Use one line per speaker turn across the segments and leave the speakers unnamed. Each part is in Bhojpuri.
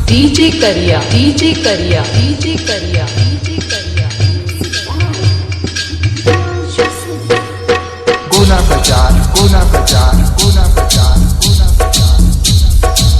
डीजे करिया डीजे करिया डीजे करिया डीजे करिया
गुना बाजार गुना बाजार गुना बाजार गुना बाजार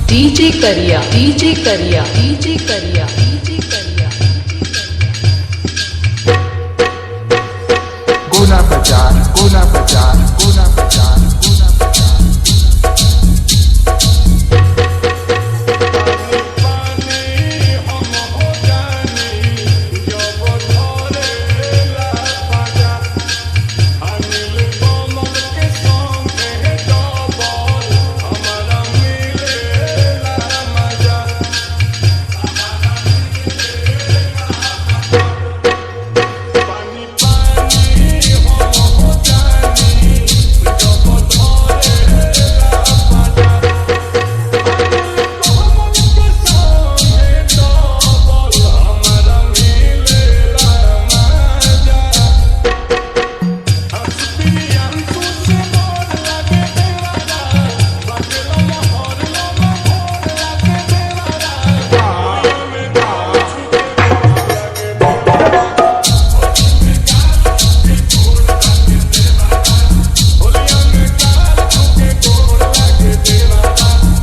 डीजे करिया डीजे करिया डीजे करिया डीजे करिया
गुना बाजार गुना बाजार गुना बाजार गुना बाजार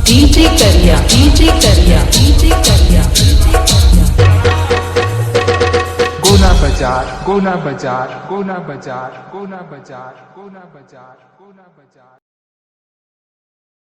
डीजे करिया डीजे करिया डीजे करिया
गुना बाजार गुना बाजार गुना बाजार गुना बाजार गुना बाजार गुना बाजार।